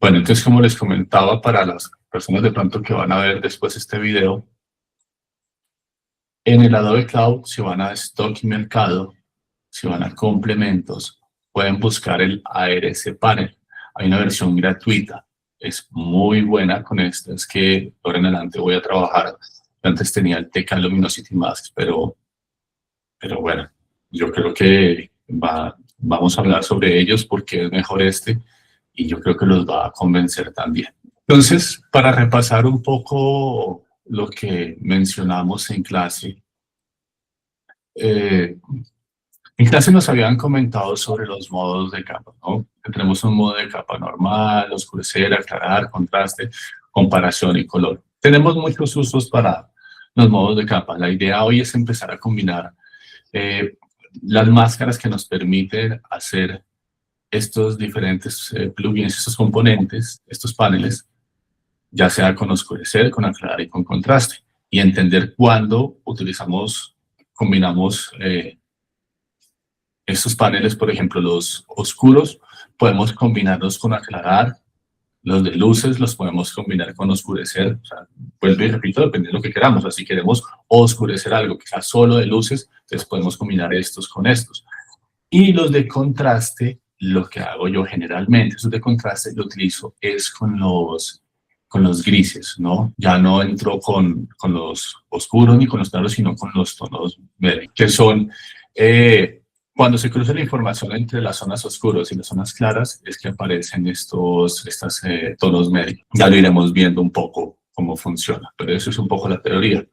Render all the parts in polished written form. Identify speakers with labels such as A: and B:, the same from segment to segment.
A: Bueno, entonces como les comentaba, para las personas de pronto que van a ver después este video, en el Adobe Cloud, si van a Stock y Mercado, si van a Complementos, pueden buscar el ARS Panel. Hay una versión gratuita, es muy buena con esto, es que ahora en adelante voy a trabajar. Antes tenía el TK Luminosity Mask, pero bueno, yo creo que vamos a hablar sobre ellos porque es mejor este y yo creo que los va a convencer también. Entonces, para repasar un poco lo que mencionamos en clase, en clase nos habían comentado sobre los modos de capa, ¿no? Tenemos un modo de capa normal, oscurecer, aclarar, contraste, comparación y color. Tenemos muchos usos para los modos de capa. La idea hoy es empezar a combinar las máscaras que nos permiten hacer estos diferentes plugins, estos componentes, estos paneles, ya sea con oscurecer, con aclarar y con contraste, y entender cuándo combinamos estos paneles. Por ejemplo, los oscuros podemos combinarlos con aclarar, los de luces los podemos combinar con oscurecer. O sea, vuelvo y repito, depende de lo que queramos. Si queremos oscurecer algo que sea solo de luces, entonces podemos combinar estos con estos. Y los de contraste, lo que hago yo generalmente, esos de contraste lo utilizo es con los grises, ¿no? Ya no entro con los oscuros ni con los claros, sino con los tonos medios, que son, cuando se cruza la información entre las zonas oscuras y las zonas claras, es que aparecen estos tonos medios. Ya lo iremos viendo un poco cómo funciona, pero eso es un poco la teoría.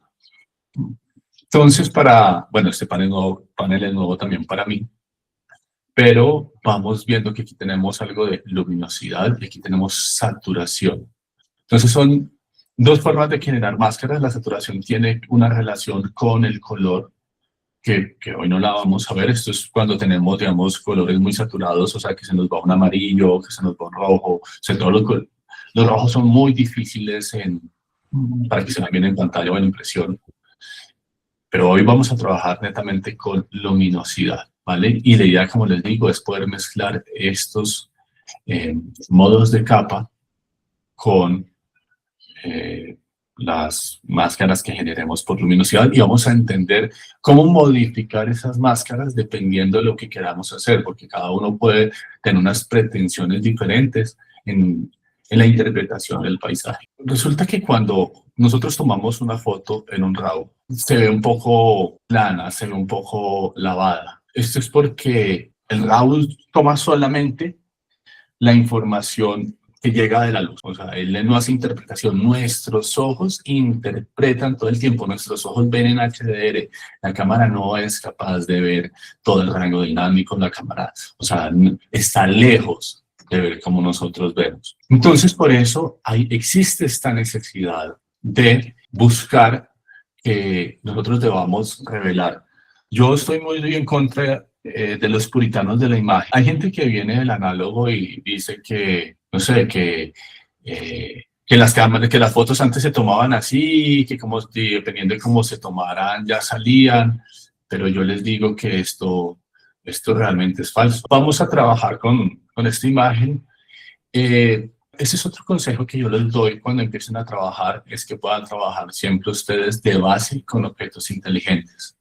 A: Entonces, bueno, este panel es nuevo también para mí, pero vamos viendo que aquí tenemos algo de luminosidad y aquí tenemos saturación. Entonces son dos formas de generar máscaras. La saturación tiene una relación con el color, que hoy no la vamos a ver. Esto es cuando tenemos, digamos, colores muy saturados, o sea, que se nos va un amarillo, que se nos va un rojo. O sea, todos los rojos son muy difíciles para que se vean bien en pantalla o en impresión. Pero hoy vamos a trabajar netamente con luminosidad, ¿vale? Y la idea, como les digo, es poder mezclar estos modos de capa con las máscaras que generemos por luminosidad, y vamos a entender cómo modificar esas máscaras dependiendo de lo que queramos hacer, porque cada uno puede tener unas pretensiones diferentes en la interpretación del paisaje. Resulta que cuando nosotros tomamos una foto en un RAW, se ve un poco plana, se ve un poco lavada. Esto es porque el RAW toma solamente la información que llega de la luz. O sea, él no hace interpretación. Nuestros ojos interpretan todo el tiempo. Nuestros ojos ven en HDR. La cámara no es capaz de ver todo el rango dinámico. La cámara, o sea, está lejos de ver como nosotros vemos. Entonces, por eso existe esta necesidad de buscar que nosotros debamos revelar. Yo estoy muy en contra de los puritanos de la imagen. Hay gente que viene del análogo y dice que, no sé, que las cámaras, que las fotos antes se tomaban así, que como dependiendo de cómo se tomaran ya salían, pero yo les digo que esto realmente es falso. Vamos a trabajar con esta imagen. Ese es otro consejo que yo les doy cuando empiecen a trabajar, es que puedan trabajar siempre ustedes de base con objetos inteligentes.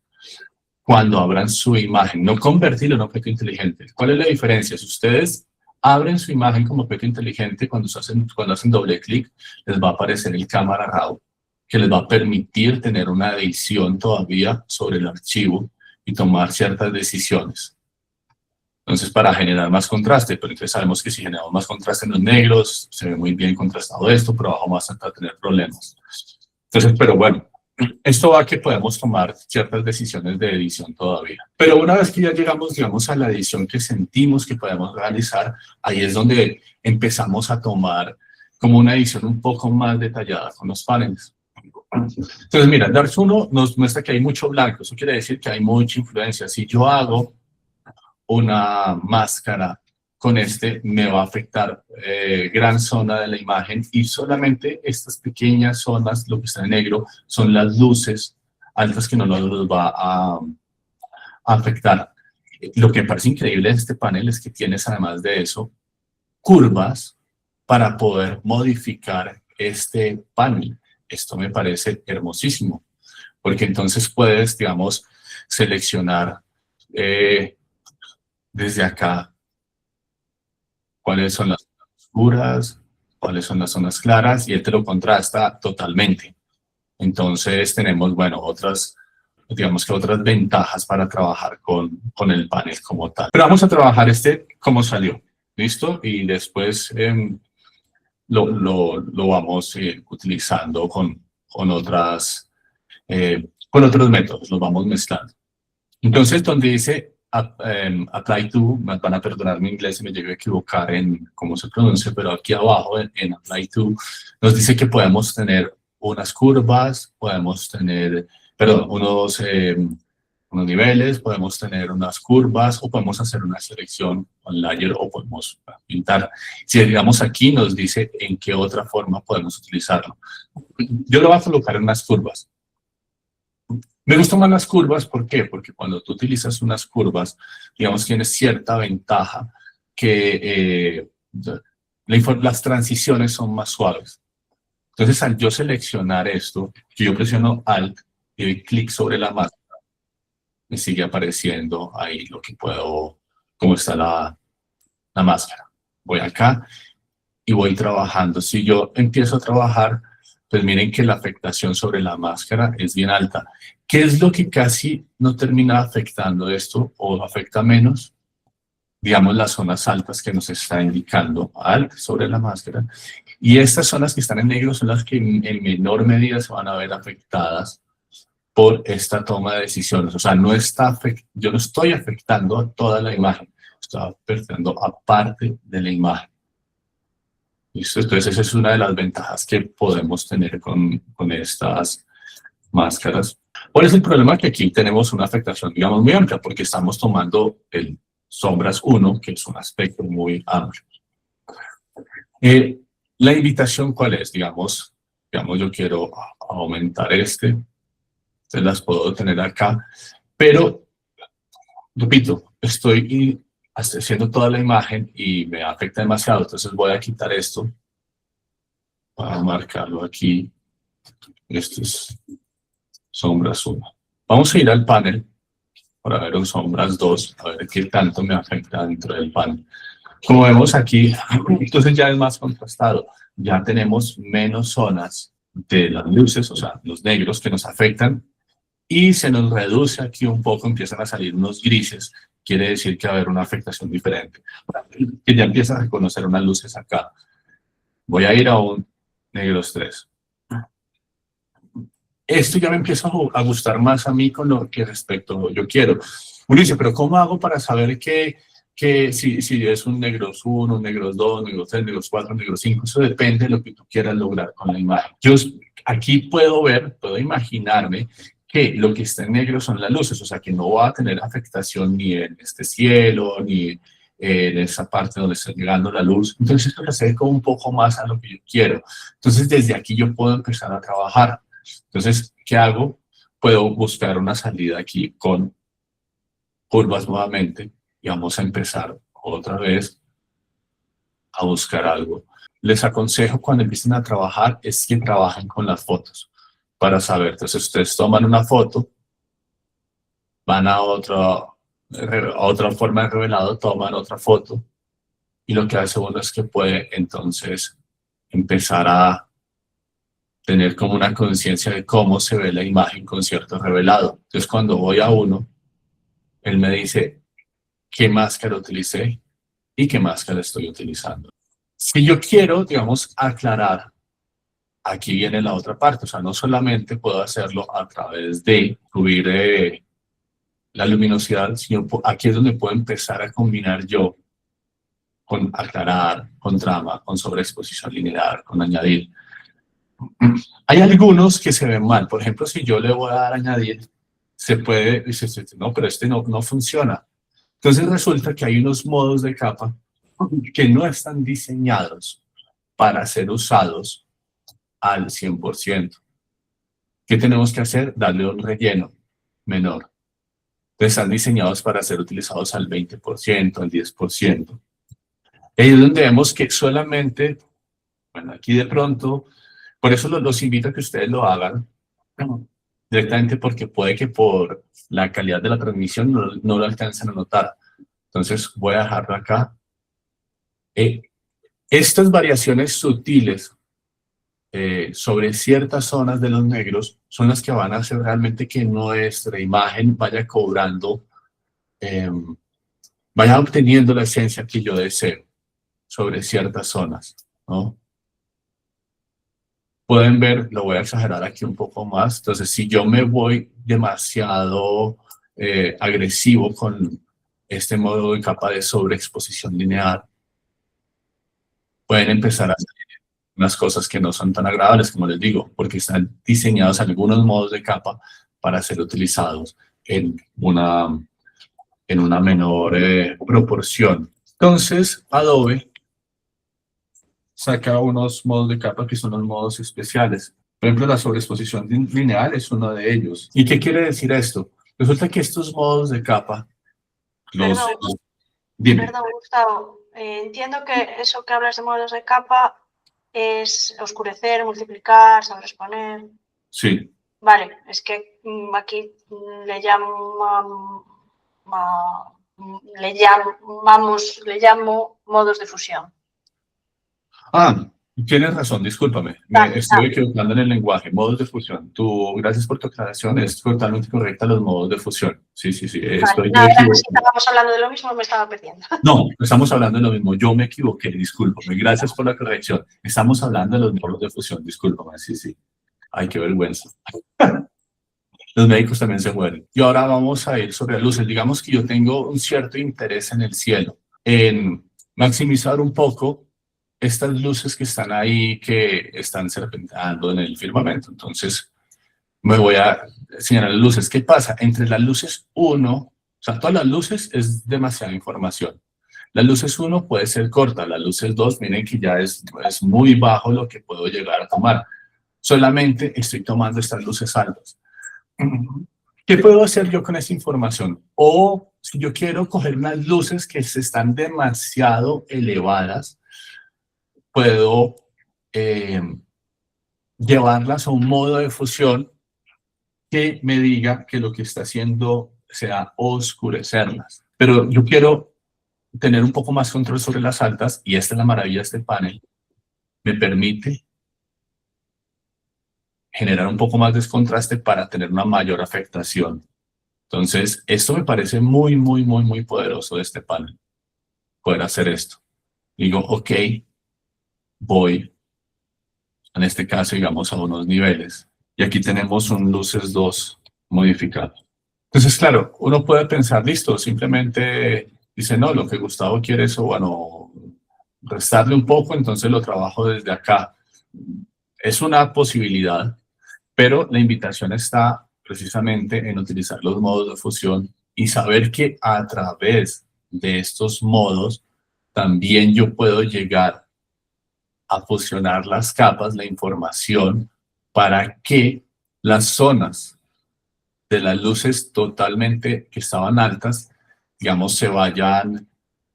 A: Cuando abran su imagen, no convertirlo en objeto inteligente. ¿Cuál es la diferencia? Si ustedes abren su imagen como objeto inteligente, cuando hacen doble clic, les va a aparecer el cámara RAW, que les va a permitir tener una edición todavía sobre el archivo y tomar ciertas decisiones. Entonces, para generar más contraste, pero entonces sabemos que si generamos más contraste en los negros, se ve muy bien contrastado esto, pero abajo vamos a tener problemas. Entonces, pero bueno, esto va a que podemos tomar ciertas decisiones de edición todavía. Pero una vez que ya llegamos, digamos, a la edición que sentimos que podemos realizar, ahí es donde empezamos a tomar como una edición un poco más detallada con los paneles. Entonces, mira, Darks 1 nos muestra que hay mucho blanco. Eso quiere decir que hay mucha influencia. Si yo hago una máscara con me va a afectar gran zona de la imagen, y solamente estas pequeñas zonas, lo que está en negro, son las luces altas que no nos los va a afectar. Lo que me parece increíble de este panel es que tienes, además de eso, curvas para poder modificar este panel. Esto me parece hermosísimo, porque entonces puedes, digamos, seleccionar desde acá cuáles son las zonas oscuras, cuáles son las zonas claras, y él te lo contrasta totalmente. Entonces tenemos, bueno, digamos que otras ventajas para trabajar con el panel como tal. Pero vamos a trabajar como salió, ¿listo? Y después lo vamos utilizando con otros métodos, los vamos mezclando. Entonces, donde dice apply to, me van a perdonar mi inglés si me llego a equivocar en cómo se pronuncia, pero aquí abajo en apply to nos dice que podemos tener unas curvas, podemos tener, perdón, unos niveles, podemos tener unas curvas o podemos hacer una selección con layer o podemos pintar. Si digamos aquí nos dice en qué otra forma podemos utilizarlo. Yo lo voy a colocar en unas curvas. Me gustan más las curvas, ¿por qué? Porque cuando tú utilizas unas curvas, digamos, tienes cierta ventaja que las transiciones son más suaves. Entonces, al yo seleccionar esto, yo presiono Alt y doy clic sobre la máscara, me sigue apareciendo ahí lo que puedo, cómo está la máscara. Voy acá y voy trabajando. Si yo empiezo a trabajar, pues miren que la afectación sobre la máscara es bien alta. ¿Qué es lo que casi no termina afectando esto o afecta menos? Digamos las zonas altas que nos está indicando Alt sobre la máscara. Y estas zonas que están en negro son las que en menor medida se van a ver afectadas por esta toma de decisiones. O sea, yo no estoy afectando a toda la imagen, estoy afectando a parte de la imagen. ¿Listo? Entonces, esa es una de las ventajas que podemos tener con estas máscaras. ¿Cuál es el problema? Que aquí tenemos una afectación, digamos, muy amplia, porque estamos tomando el sombras 1, que es un aspecto muy amplio. La invitación, ¿cuál es? Digamos, yo quiero aumentar entonces las puedo tener acá, pero, repito, estoy haciendo toda la imagen y me afecta demasiado, entonces voy a quitar esto para marcarlo aquí. Esto es sombras 1. Vamos a ir al panel para ver un sombras 2, a ver qué tanto me afecta dentro del panel. Como vemos aquí, entonces ya es más contrastado. Ya tenemos menos zonas de las luces, o sea, los negros que nos afectan, y se nos reduce aquí un poco, empiezan a salir unos grises, quiere decir que va a haber una afectación diferente. Que ya empiezas a reconocer unas luces acá. Voy a ir a un negros 3. Esto ya me empieza a gustar más a mí con lo que respecto yo quiero. Uno dice, pero ¿cómo hago para saber que si es un negros 1, un negros 2, negros 3, negros 4, negros 5? Eso depende de lo que tú quieras lograr con la imagen. Yo aquí puedo imaginarme que lo que está en negro son las luces, o sea que no va a tener afectación ni en este cielo, ni en esa parte donde está llegando la luz. Entonces esto me acerca un poco más a lo que yo quiero. Entonces desde aquí yo puedo empezar a trabajar. Entonces, ¿qué hago? Puedo buscar una salida aquí con curvas nuevamente y vamos a empezar otra vez a buscar algo. Les aconsejo cuando empiecen a trabajar es que trabajen con las fotos para saber. Entonces, ustedes toman una foto, van a otra forma de revelado, toman otra foto y lo que hace uno es que puede entonces empezar a tener como una conciencia de cómo se ve la imagen con cierto revelado. Entonces, cuando voy a uno, él me dice qué máscara utilicé y qué máscara estoy utilizando. Si yo quiero, digamos, aclarar, aquí viene la otra parte. O sea, no solamente puedo hacerlo a través de subir la luminosidad, sino aquí es donde puedo empezar a combinar yo con aclarar, con trama, con sobreexposición lineal, con añadir. Hay algunos que se ven mal. Por ejemplo, si yo le voy a dar a añadir, se puede decir, no, pero este no funciona. Entonces resulta que hay unos modos de capa que no están diseñados para ser usados al 100%. ¿Qué tenemos que hacer? Darle un relleno menor. Entonces están diseñados para ser utilizados al 20%, al 10%. Ahí es donde vemos que solamente Bueno, aquí de pronto, por eso los invito a que ustedes lo hagan directamente, porque puede que por la calidad de la transmisión no lo alcancen a notar. Entonces voy a dejarlo acá. Estas variaciones sutiles sobre ciertas zonas de los negros son las que van a hacer realmente que nuestra imagen vaya cobrando, vaya obteniendo la esencia que yo deseo sobre ciertas zonas, ¿no? Pueden ver, lo voy a exagerar aquí un poco más. Entonces, si yo me voy demasiado agresivo con este modo de capa de sobreexposición lineal, pueden empezar a hacer unas cosas que no son tan agradables, como les digo, porque están diseñados algunos modos de capa para ser utilizados en una menor proporción. Entonces, Adobe saca unos modos de capa que son los modos especiales. Por ejemplo, la sobreexposición lineal es uno de ellos. ¿Y qué quiere decir esto? Resulta que estos modos de capa, dime.
B: Perdón, Gustavo. Entiendo que eso que hablas de modos de capa es oscurecer, multiplicar, sobreexponer.
A: Sí.
B: Vale, es que aquí le llamo modos de fusión.
A: Tienes razón, discúlpame, me estuve equivocando en el lenguaje. Modos de fusión. Gracias por tu aclaración, es totalmente correcta los modos de fusión. Sí.
B: Vale, si estábamos hablando de lo mismo, me estaba perdiendo.
A: No, estamos hablando de lo mismo, yo me equivoqué, discúlpame, gracias por la corrección. Estamos hablando de los modos de fusión, discúlpame, sí. Ay, qué vergüenza. Los médicos también se mueren. Y ahora vamos a ir sobre luces. Digamos que yo tengo un cierto interés en el cielo, en maximizar un poco estas luces que están ahí, que están serpenteando en el firmamento. Entonces, me voy a señalar las luces. ¿Qué pasa? Entre las luces 1, o sea, todas las luces es demasiada información. Las luces 1 puede ser corta, las luces 2, miren que ya es muy bajo lo que puedo llegar a tomar. Solamente estoy tomando estas luces altas. ¿Qué puedo hacer yo con esta información? O si yo quiero coger unas luces que están demasiado elevadas, puedo llevarlas a un modo de fusión que me diga que lo que está haciendo sea oscurecerlas. Pero yo quiero tener un poco más control sobre las altas, y esta es la maravilla de este panel. Me permite generar un poco más de contraste para tener una mayor afectación. Entonces, esto me parece muy poderoso de este panel, poder hacer esto. Digo, ok, voy, en este caso, digamos, a unos niveles. Y aquí tenemos un luces 2 modificado. Entonces, claro, uno puede pensar, listo, simplemente dice, no, lo que Gustavo quiere es, bueno, restarle un poco, entonces lo trabajo desde acá. Es una posibilidad, pero la invitación está precisamente en utilizar los modos de fusión y saber que a través de estos modos también yo puedo llegar a fusionar las capas, la información, para que las zonas de las luces totalmente que estaban altas, digamos, se vayan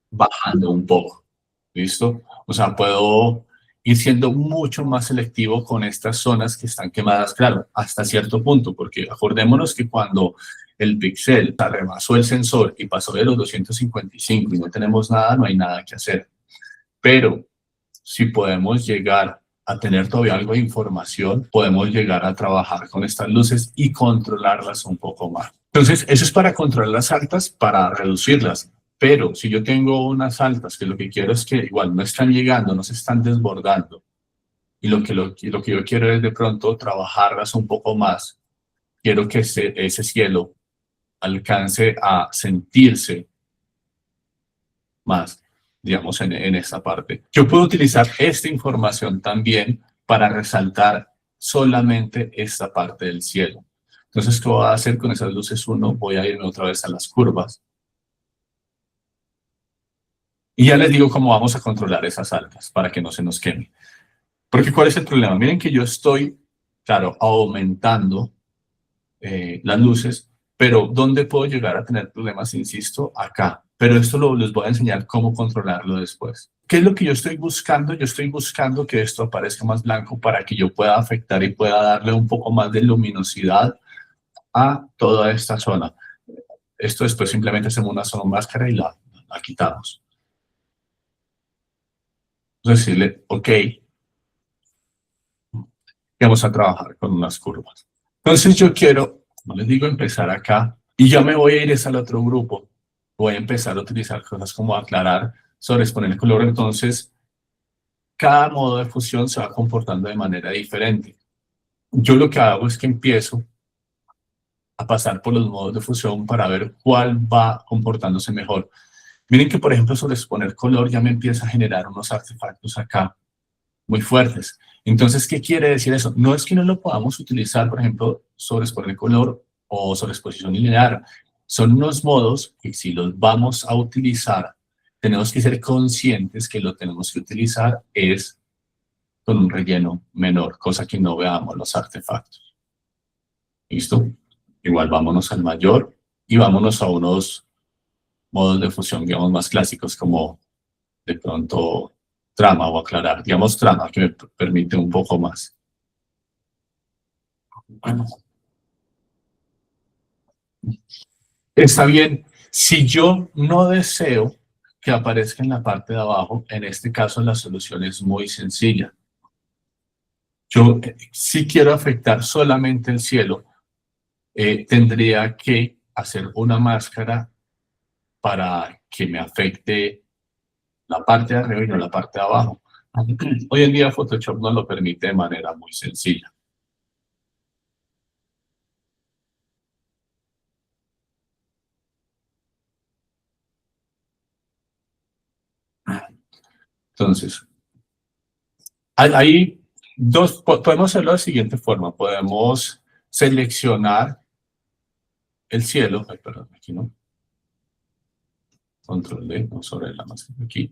A: bajando un poco. ¿Listo? O sea, puedo ir siendo mucho más selectivo con estas zonas que están quemadas, claro, hasta cierto punto, porque acordémonos que cuando el píxel rebasó el sensor y pasó de los 255 y no tenemos nada, no hay nada que hacer. Pero si podemos llegar a tener todavía algo de información, podemos llegar a trabajar con estas luces y controlarlas un poco más. Entonces, eso es para controlar las altas, para reducirlas. Pero si yo tengo unas altas que lo que quiero es que igual no están llegando, no se están desbordando, y lo que yo quiero es de pronto trabajarlas un poco más, quiero que ese cielo alcance a sentirse más, digamos, en esta parte. Yo puedo utilizar esta información también para resaltar solamente esta parte del cielo. Entonces, ¿qué voy a hacer con esas luces 1? Voy a irme otra vez a las curvas. Y ya les digo cómo vamos a controlar esas altas para que no se nos queme. Porque ¿cuál es el problema? Miren que yo estoy, claro, aumentando las luces, pero ¿dónde puedo llegar a tener problemas? Insisto, acá. Pero esto les voy a enseñar cómo controlarlo después. ¿Qué es lo que yo estoy buscando? Yo estoy buscando que esto aparezca más blanco para que yo pueda afectar y pueda darle un poco más de luminosidad a toda esta zona. Esto después simplemente hacemos una sola máscara y la quitamos. Entonces decirle, ok, vamos a trabajar con unas curvas. Entonces yo quiero, como les digo, empezar acá y yo me voy a ir al otro grupo. Voy a empezar a utilizar cosas como aclarar, sobreexponer el color. Entonces, cada modo de fusión se va comportando de manera diferente. Yo lo que hago es que empiezo a pasar por los modos de fusión para ver cuál va comportándose mejor. Miren que, por ejemplo, sobreexponer color ya me empieza a generar unos artefactos acá muy fuertes. Entonces, ¿qué quiere decir eso? No es que no lo podamos utilizar, por ejemplo, sobreexponer color o sobreexposición lineal. Son unos modos que si los vamos a utilizar, tenemos que ser conscientes que lo tenemos que utilizar es con un relleno menor, cosa que no veamos los artefactos. ¿Listo? Igual vámonos al mayor y vámonos a unos modos de fusión, digamos, más clásicos como de pronto trama o aclarar, digamos trama, que me permite un poco más. Bueno. Está bien, si yo no deseo que aparezca en la parte de abajo, en este caso la solución es muy sencilla. Yo si quiero afectar solamente el cielo, tendría que hacer una máscara para que me afecte la parte de arriba y no la parte de abajo. Hoy en día Photoshop nos lo permite de manera muy sencilla. Entonces, hay dos, podemos hacerlo de la siguiente forma. Podemos seleccionar el cielo. Ay, perdón, aquí no. Control D, no sobre la máscara aquí.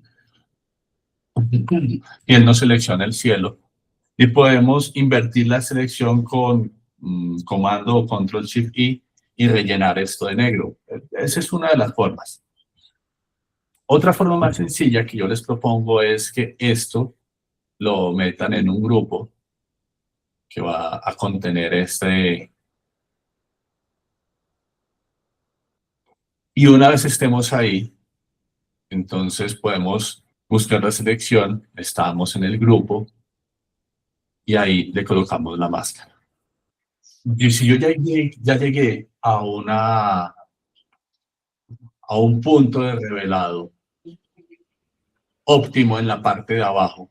A: Y él nos selecciona el cielo. Y podemos invertir la selección con comando o control shift I y rellenar esto de negro. Esa es una de las formas. Otra forma más sencilla que yo les propongo es que esto lo metan en un grupo que va a contener este. Y una vez estemos ahí, entonces podemos buscar la selección, estamos en el grupo y ahí le colocamos la máscara. Y si yo ya llegué a un punto de revelado óptimo en la parte de abajo,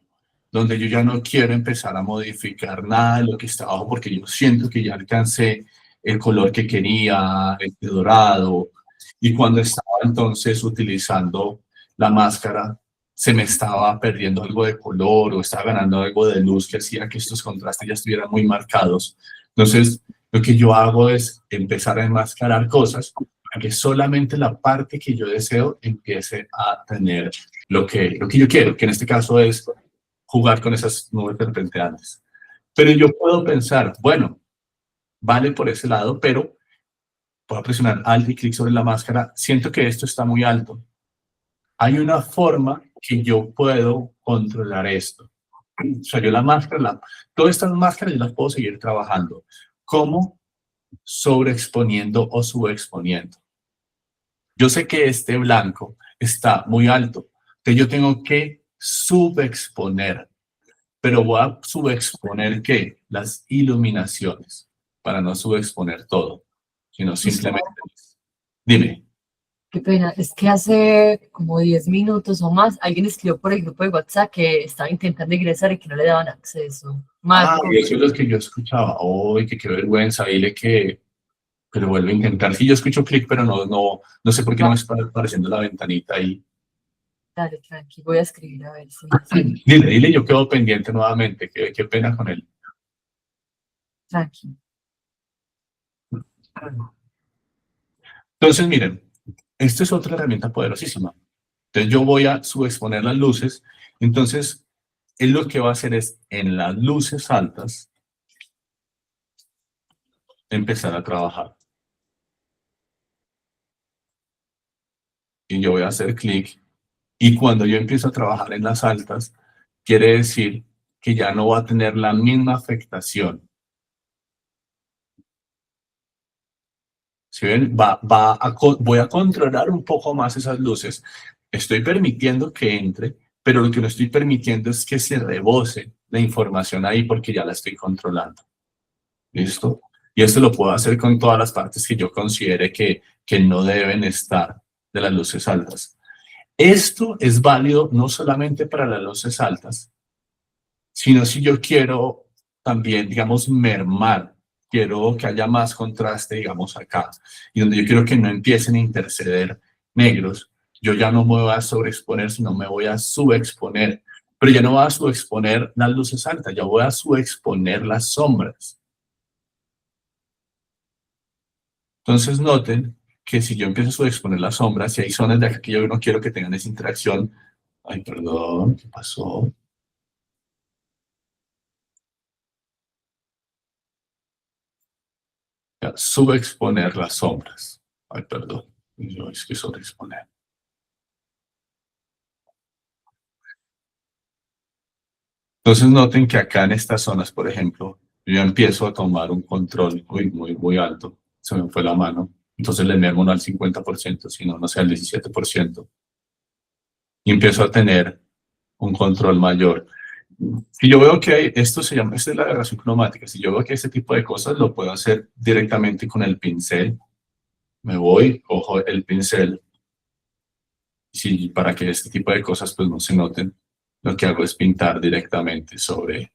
A: donde yo ya no quiero empezar a modificar nada de lo que está abajo, porque yo siento que ya alcancé el color que quería, este dorado, y cuando estaba entonces utilizando la máscara, se me estaba perdiendo algo de color o estaba ganando algo de luz que hacía que estos contrastes ya estuvieran muy marcados. Entonces, lo que yo hago es empezar a enmascarar cosas para que solamente la parte que yo deseo empiece a tener lo que yo quiero, que en este caso es jugar con esas nubes serpenteantes. Pero yo puedo pensar, bueno, vale por ese lado, pero puedo presionar Alt y clic sobre la máscara, siento que esto está muy alto. Hay una forma que yo puedo controlar esto. O sea, yo la máscara, todas estas máscaras yo las puedo seguir trabajando. ¿Cómo? Sobreexponiendo o subexponiendo. Yo sé que este blanco está muy alto, entonces yo tengo que subexponer, pero voy a subexponer ¿qué? Las iluminaciones, para no subexponer todo, sino simplemente... Dime.
C: Qué pena, es que hace como 10 minutos o más alguien escribió por el grupo de WhatsApp que estaba intentando ingresar y que no le daban acceso.
A: Y eso es lo que yo escuchaba. ¡Uy, qué vergüenza! Dile que lo vuelve a intentar. Sí, yo escucho clic, pero no sé por qué no me está apareciendo la ventanita ahí.
C: Dale, tranqui, voy a escribir a ver si...
A: Dile, yo quedo pendiente nuevamente. Qué pena con él.
C: Tranqui.
A: Entonces, miren, esta es otra herramienta poderosísima. Entonces, yo voy a subexponer las luces. Entonces, él lo que va a hacer es, en las luces altas, empezar a trabajar. Y yo voy a hacer clic Y cuando yo empiezo a trabajar en las altas, quiere decir que ya no va a tener la misma afectación. ¿Sí ven? Voy a controlar un poco más esas luces. Estoy permitiendo que entre, pero lo que no estoy permitiendo es que se rebose la información ahí porque ya la estoy controlando. ¿Listo? Y esto lo puedo hacer con todas las partes que yo considere que no deben estar de las luces altas. Esto es válido no solamente para las luces altas, sino si yo quiero también, digamos, mermar, quiero que haya más contraste, digamos, acá, y donde yo quiero que no empiecen a interceder negros, yo ya no me voy a sobreexponer, sino me voy a subexponer, pero ya no voy a subexponer las luces altas, ya voy a subexponer las sombras. Entonces noten que si yo empiezo a subexponer las sombras, si hay zonas de acá que yo no quiero que tengan esa interacción, ay, perdón, ¿qué pasó? Subexponer las sombras. Ay, perdón. Yo es que sobreexponer. Entonces noten que acá en estas zonas, por ejemplo, yo ya empiezo a tomar un control muy alto. Se me fue la mano. Entonces le mermo no al 50%, sino, no sé, al 17%. Y empiezo a tener un control mayor. Si yo veo que hay, esta es la aberración cromática. Si yo veo que este tipo de cosas lo puedo hacer directamente con el pincel. Me voy, cojo el pincel. Sí, para que este tipo de cosas pues no se noten, lo que hago es pintar directamente sobre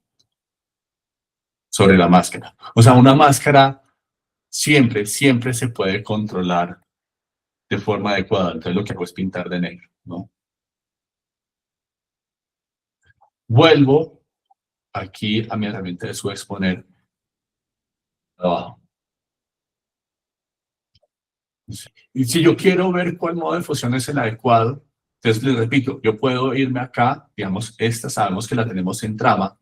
A: la máscara. O sea, una máscara siempre se puede controlar de forma adecuada. Entonces lo que hago es pintar de negro, ¿no? Vuelvo aquí a mi herramienta de subexponer abajo. Y si yo quiero ver cuál modo de fusión es el adecuado, entonces les repito, yo puedo irme acá, digamos, esta sabemos que la tenemos en trama,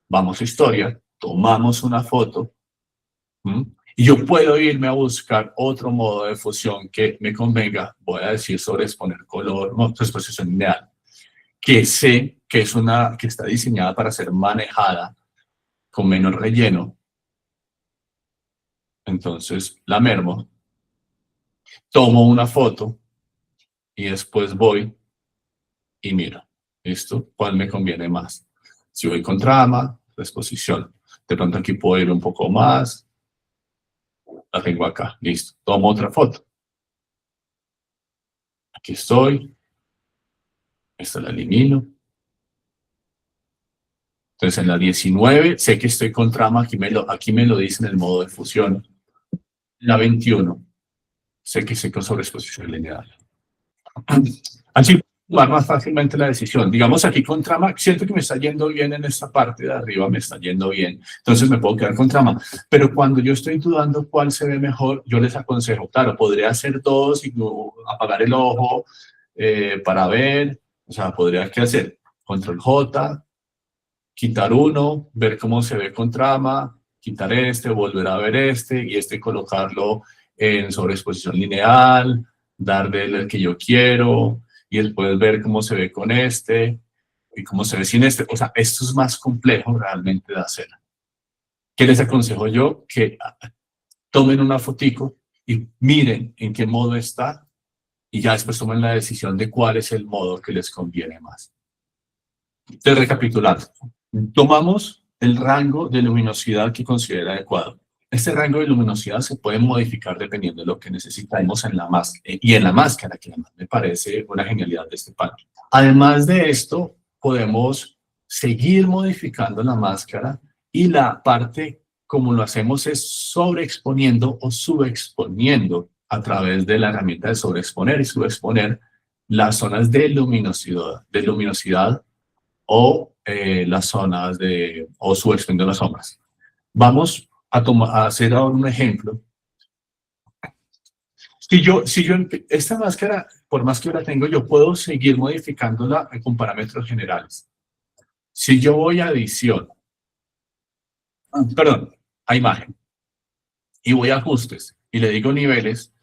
A: vamos a historia, tomamos una foto, y yo puedo irme a buscar otro modo de fusión que me convenga, voy a decir sobreexponer color, no, exposición lineal, que sé que es que está diseñada para ser manejada con menos relleno. Entonces la mermo, tomo una foto y después voy y miro, ¿listo? ¿Cuál me conviene más? Si voy con trama, exposición. De pronto aquí puedo ir un poco más, la tengo acá, listo. Tomo otra foto. Aquí estoy, esta la elimino. Entonces en la 19 sé que estoy con trama, aquí me lo dice en el modo de fusión. La 21 sé que estoy con sobreexposición lineal. Así tomar más fácilmente la decisión. Digamos aquí con trama, siento que me está yendo bien en esta parte de arriba, me está yendo bien. Entonces me puedo quedar con trama. Pero cuando yo estoy dudando cuál se ve mejor, yo les aconsejo, claro, podría hacer dos y apagar el ojo para ver. O sea, podría ¿qué hacer? Control J, quitar uno, ver cómo se ve con trama, quitar este, volver a ver este y este colocarlo en sobreexposición lineal, darle el que yo quiero y después ver cómo se ve con este y cómo se ve sin este. O sea, esto es más complejo realmente de hacer. ¿Qué les aconsejo yo? Que tomen una fotico y miren en qué modo está y ya después tomen la decisión de cuál es el modo que les conviene más. Entonces, recapitulando, tomamos el rango de luminosidad que considera adecuado. Este rango de luminosidad se puede modificar dependiendo de lo que necesitamos en la máscara, y en la máscara, que además me parece una genialidad de este panel. Además de esto, podemos seguir modificando la máscara y la parte como lo hacemos es sobreexponiendo o subexponiendo a través de la herramienta de sobreexponer y subexponer las zonas de luminosidad o las zonas o subexponiendo las sombras. Vamos a hacer ahora un ejemplo. Esta máscara, por más que yo la tengo, yo puedo seguir modificándola con parámetros generales. Si yo voy a edición, perdón, a imagen, y voy a ajustes, y le digo niveles,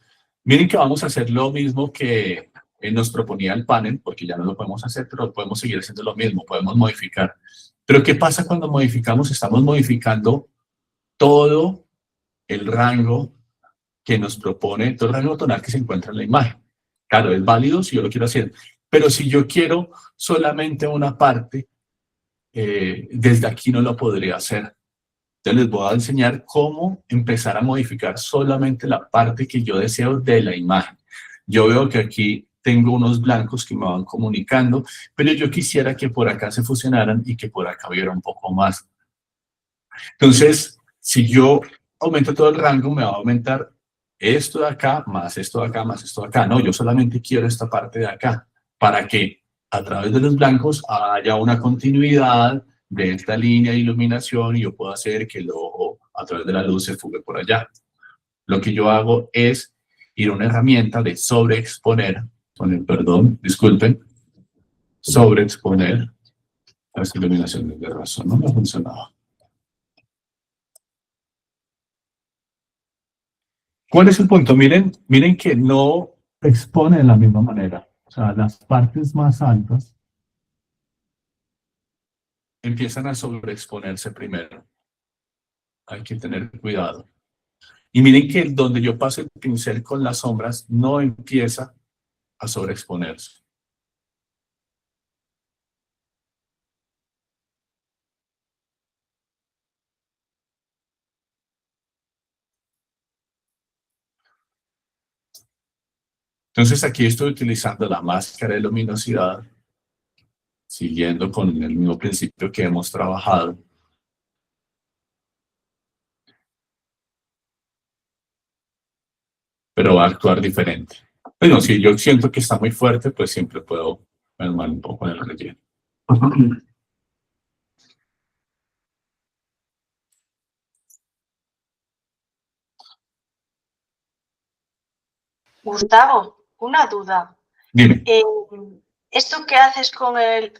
A: miren que vamos a hacer lo mismo que nos proponía el panel, porque ya no lo podemos hacer, pero podemos seguir haciendo lo mismo, podemos modificar. Pero ¿qué pasa cuando modificamos? Estamos modificando todo el rango que nos propone, todo el rango tonal que se encuentra en la imagen. Claro, es válido si yo lo quiero hacer, pero si yo quiero solamente una parte, desde aquí no lo podría hacer. Entonces les voy a enseñar cómo empezar a modificar solamente la parte que yo deseo de la imagen. Yo veo que aquí tengo unos blancos que me van comunicando, pero yo quisiera que por acá se fusionaran y que por acá hubiera un poco más. Entonces, si yo aumento todo el rango, me va a aumentar esto de acá, más esto de acá, más esto de acá. No, yo solamente quiero esta parte de acá, para que a través de los blancos haya una continuidad de esta línea de iluminación y yo puedo hacer que el ojo a través de la luz se fugue por allá. Lo que yo hago es ir a una herramienta de sobreexponer, perdón, disculpen, sobreexponer. Esta iluminación de razón no me ha funcionado. ¿Cuál es el punto? Miren que no expone de la misma manera. O sea, las partes más altas empiezan a sobreexponerse primero. Hay que tener cuidado. Y miren que donde yo paso el pincel con las sombras no empieza a sobreexponerse. Entonces aquí estoy utilizando la máscara de luminosidad, siguiendo con el mismo principio que hemos trabajado. Pero va a actuar diferente. Bueno, si yo siento que está muy fuerte, pues siempre puedo mermar un poco en el relleno.
B: Gustavo, una duda.
A: Dime.
B: Esto que haces con el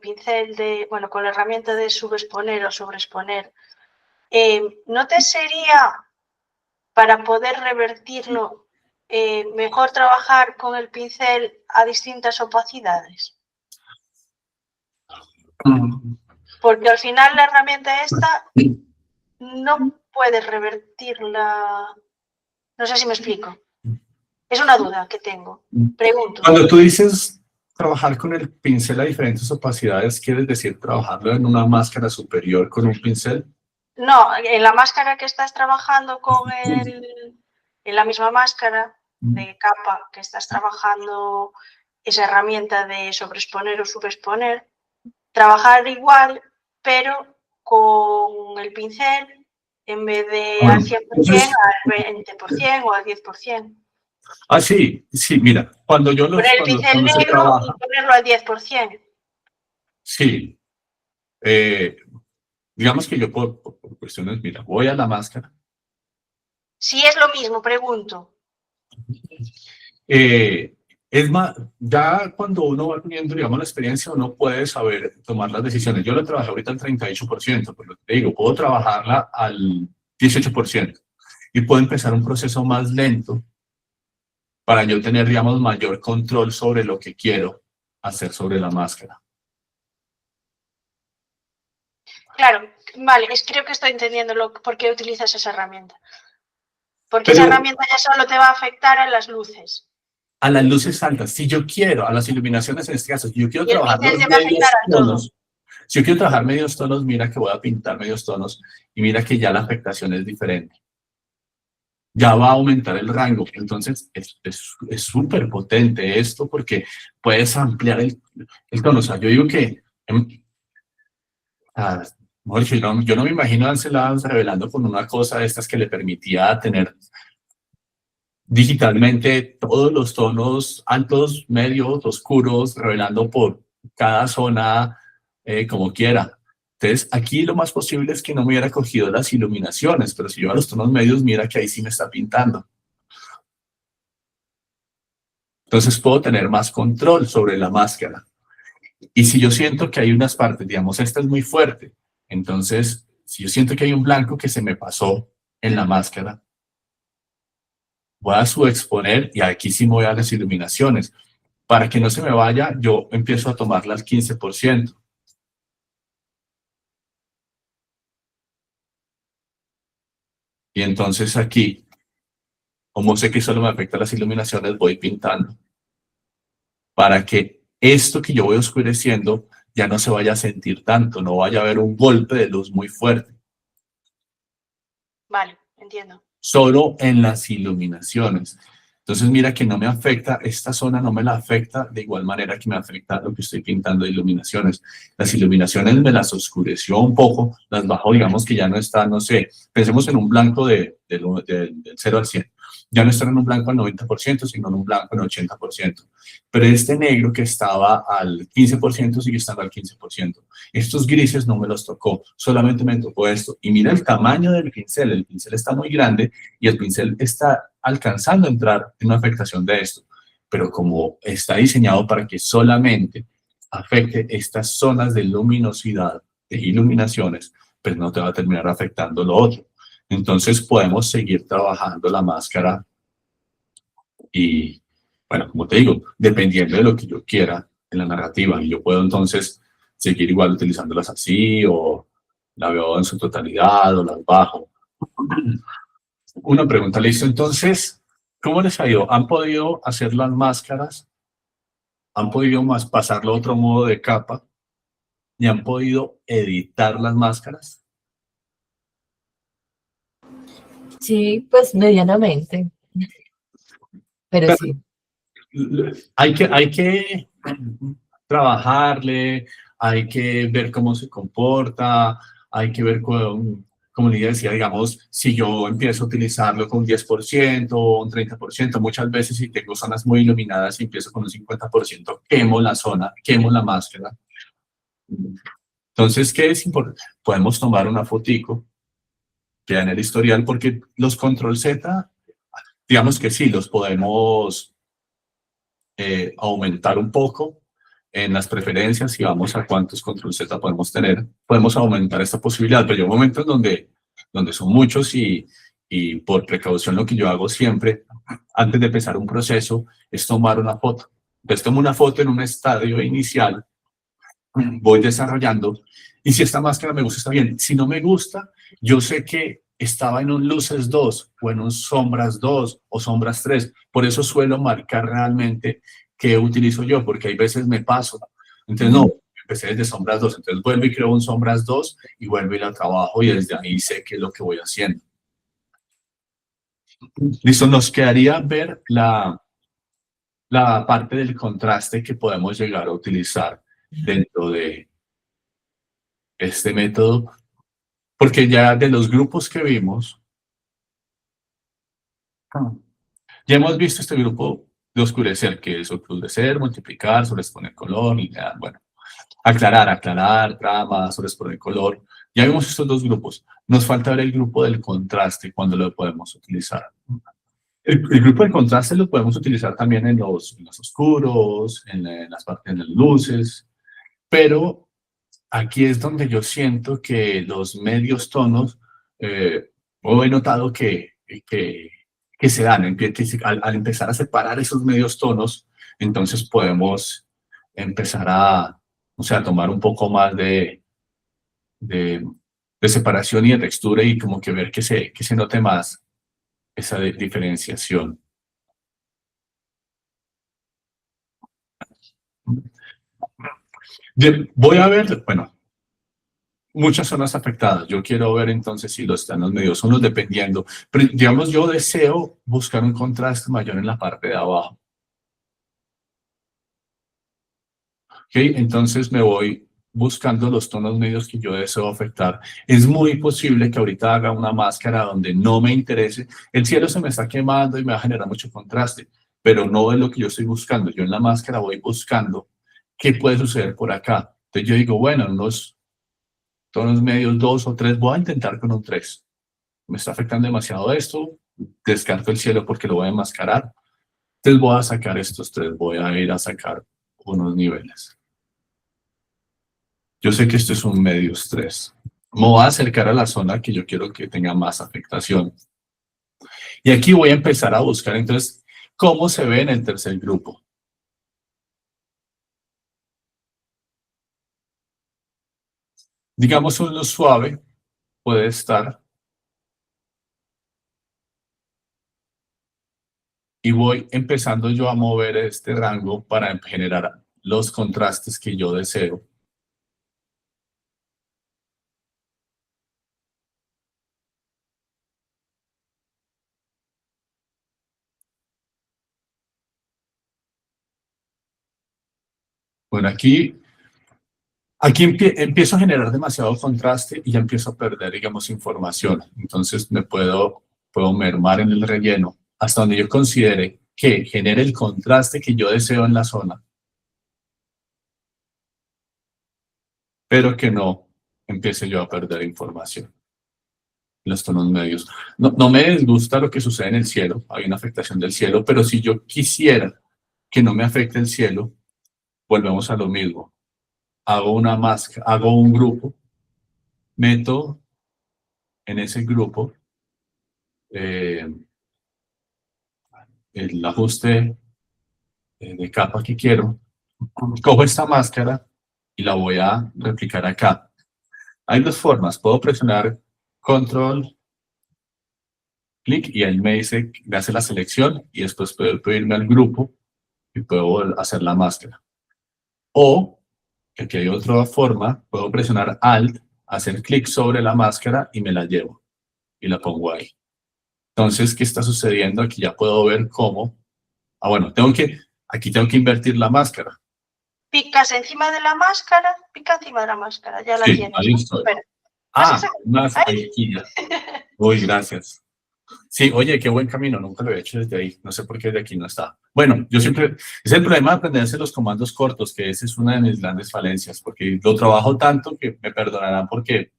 B: pincel bueno, con la herramienta de subexponer o sobreexponer, ¿no te sería, para poder revertirlo, mejor trabajar con el pincel a distintas opacidades? Porque al final la herramienta esta no puedes revertirla. No sé si me explico. Es una duda que tengo. Pregunto.
A: Cuando tú dices trabajar con el pincel a diferentes opacidades, ¿quieres decir trabajarlo en una máscara superior con un pincel?
B: No, en la máscara que estás trabajando en la misma máscara de capa que estás trabajando esa herramienta de sobreexponer o subexponer, trabajar igual, pero con el pincel en vez de al 100%, al 20% o al 10%.
A: Ah, sí, mira, cuando yo
B: Poner el pincel negro y ponerlo al 10%.
A: Sí. Digamos que yo por cuestiones, mira, voy a la máscara.
B: Si es lo mismo, pregunto.
A: Es más, ya cuando uno va teniendo, digamos, la experiencia, uno puede saber tomar las decisiones. Yo la trabajé ahorita al 38%, pero te digo, puedo trabajarla al 18% y puedo empezar un proceso más lento para yo tener, digamos, mayor control sobre lo que quiero hacer sobre la máscara.
B: Claro, vale, creo que estoy entendiendo por qué utilizas esa herramienta. Porque esa herramienta ya solo te va a afectar a las luces.
A: A las luces altas, si yo quiero, a las iluminaciones en este caso, si yo quiero trabajar
B: medios tonos,
A: si yo quiero trabajar medios tonos, mira que voy a pintar medios tonos y mira que ya la afectación es diferente. Ya va a aumentar el rango, entonces es súper potente esto porque puedes ampliar el tono. O sea, yo digo que yo no me imagino a Ansel revelando con una cosa de estas que le permitía tener digitalmente todos los tonos altos, medios, oscuros, revelando por cada zona como quiera. Entonces, aquí lo más posible es que no me hubiera cogido las iluminaciones, pero si yo a los tonos medios, mira que ahí sí me está pintando. Entonces, puedo tener más control sobre la máscara. Y si yo siento que hay unas partes, digamos, esta es muy fuerte, entonces, si yo siento que hay un blanco que se me pasó en la máscara, voy a subexponer y aquí sí me voy a las iluminaciones. Para que no se me vaya, yo empiezo a tomarla al 15%. Y entonces aquí, como sé que solo me afecta las iluminaciones, voy pintando para que esto que yo voy oscureciendo ya no se vaya a sentir tanto, no vaya a haber un golpe de luz muy fuerte.
B: Vale, entiendo.
A: Solo en las iluminaciones. Entonces mira que no me afecta, esta zona no me la afecta de igual manera que me afecta lo que estoy pintando de iluminaciones. Las iluminaciones me las oscureció un poco, las bajó, digamos que ya no está, no sé, pensemos en un blanco del 0 al 100. Ya no está en un blanco al 90%, sino en un blanco al 80%. Pero este negro que estaba al 15% sigue estando al 15%. Estos grises no me los tocó, solamente me tocó esto. Y mira el tamaño del pincel, el pincel está muy grande y el pincel está alcanzando a entrar en una afectación de esto. Pero como está diseñado para que solamente afecte estas zonas de luminosidad, de iluminaciones, pues no te va a terminar afectando lo otro. Entonces podemos seguir trabajando la máscara y, bueno, como te digo, dependiendo de lo que yo quiera en la narrativa, y yo puedo entonces seguir igual utilizándolas así, o la veo en su totalidad, o las bajo. Una pregunta, listo. Entonces, ¿cómo les ha ido? ¿Han podido hacer las máscaras? ¿Han podido pasarlo a otro modo de capa? ¿Y han podido editar las máscaras?
C: Sí, pues medianamente, pero sí.
A: Hay que trabajarle, hay que ver cómo se comporta, hay que ver como le decía, digamos, si yo empiezo a utilizarlo con un 10% o un 30%, muchas veces si tengo zonas muy iluminadas y empiezo con un 50%, quemo la zona, quemo la máscara. Entonces, ¿qué es importante? Podemos tomar una fotico, queda en el historial, porque los control Z, digamos que sí, los podemos aumentar un poco en las preferencias y vamos a cuántos control Z podemos tener. Podemos aumentar esta posibilidad, pero hay momentos donde son muchos y por precaución lo que yo hago siempre, antes de empezar un proceso, es tomar una foto. Entonces tomo una foto en un estadio inicial, voy desarrollando, y si esta máscara me gusta, está bien. Si no me gusta, yo sé que estaba en un luces 2 o en un sombras 2 o sombras 3. Por eso suelo marcar realmente qué utilizo yo, porque hay veces me paso. Entonces, no, empecé desde sombras 2. Entonces, vuelvo y creo un sombras 2 y vuelvo y la trabajo y desde ahí sé qué es lo que voy haciendo. Listo, nos quedaría ver la parte del contraste que podemos llegar a utilizar dentro de este método, porque ya de los grupos que vimos, ya hemos visto este grupo de oscurecer, que es oscurecer, multiplicar, sobreexponer color, lineal, bueno, aclarar, trama, sobreexponer color. Ya vimos estos dos grupos. Nos falta ver el grupo del contraste, cuando lo podemos utilizar. El grupo de contraste lo podemos utilizar también en los oscuros, en las partes de las luces, pero aquí es donde yo siento que los medios tonos, he notado que se dan, al empezar a separar esos medios tonos, entonces podemos empezar o sea, tomar un poco más de separación y de textura y como que ver que se note más esa diferenciación. Voy a ver, bueno, muchas zonas afectadas. Yo quiero ver entonces si los están los medios unos dependiendo. Pero digamos, yo deseo buscar un contraste mayor en la parte de abajo. ¿Ok? Entonces me voy buscando los tonos medios que yo deseo afectar. Es muy posible que ahorita haga una máscara donde no me interese. El cielo se me está quemando y me va a generar mucho contraste, pero no es lo que yo estoy buscando. Yo en la máscara voy buscando qué puede suceder por acá. Entonces yo digo, bueno, unos tonos medios 2 o 3, voy a intentar con un 3. Me está afectando demasiado esto, descarto el cielo porque lo voy a enmascarar. Entonces voy a sacar estos 3, voy a ir a sacar unos niveles. Yo sé que esto es un medios 3. Me voy a acercar a la zona que yo quiero que tenga más afectación. Y aquí voy a empezar a buscar entonces cómo se ve en el tercer grupo. Digamos, un luz suave puede estar, y voy empezando yo a mover este rango para generar los contrastes que yo deseo. Bueno, aquí empiezo a generar demasiado contraste y ya empiezo a perder, digamos, información. Entonces puedo mermar en el relleno hasta donde yo considere que genere el contraste que yo deseo en la zona, pero que no empiece yo a perder información. Los tonos medios. No me disgusta lo que sucede en el cielo, hay una afectación del cielo, pero si yo quisiera que no me afecte el cielo, volvemos a lo mismo. Hago una máscara, hago un grupo, meto en ese grupo el ajuste de capa que quiero, cojo esta máscara y la voy a replicar acá. Hay dos formas, puedo presionar control, clic y él me hace la selección y después puedo irme al grupo y puedo hacer la máscara. O, que aquí hay otra forma, puedo presionar alt, hacer clic sobre la máscara y me la llevo y la pongo ahí. Entonces, ¿qué está sucediendo? Aquí ya puedo ver cómo. Bueno, aquí tengo que invertir la máscara.
B: Picas encima de la máscara, pica encima de la máscara, ya la
A: Sí,
B: tienes.
A: ahí
B: ¿no?
A: estoy.
B: Pero,
A: más aquí ya. Uy, gracias. Sí, oye, qué buen camino, nunca lo he hecho desde ahí, no sé por qué de aquí no está. Bueno, es el problema de aprenderse los comandos cortos, que esa es una de mis grandes falencias, porque lo trabajo tanto que me perdonarán porque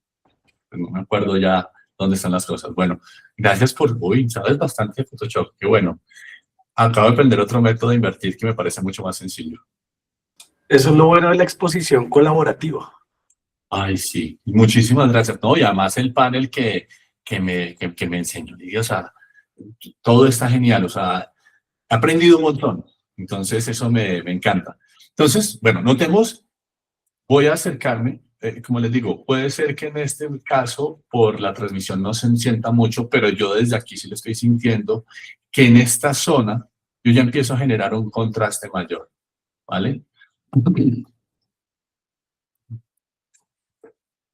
A: pues, no me acuerdo ya dónde están las cosas. Bueno, gracias sabes bastante de Photoshop, qué bueno. Acabo de aprender otro método de invertir que me parece mucho más sencillo.
D: Eso es lo bueno de la exposición colaborativa.
A: Ay, sí, muchísimas gracias. No, y además el panel que me enseñó, o sea, todo está genial, o sea, he aprendido un montón, entonces eso me encanta. Entonces, bueno, notemos, voy a acercarme, como les digo, puede ser que en este caso, por la transmisión no se sienta mucho, pero yo desde aquí sí lo estoy sintiendo, que en esta zona yo ya empiezo a generar un contraste mayor, ¿vale?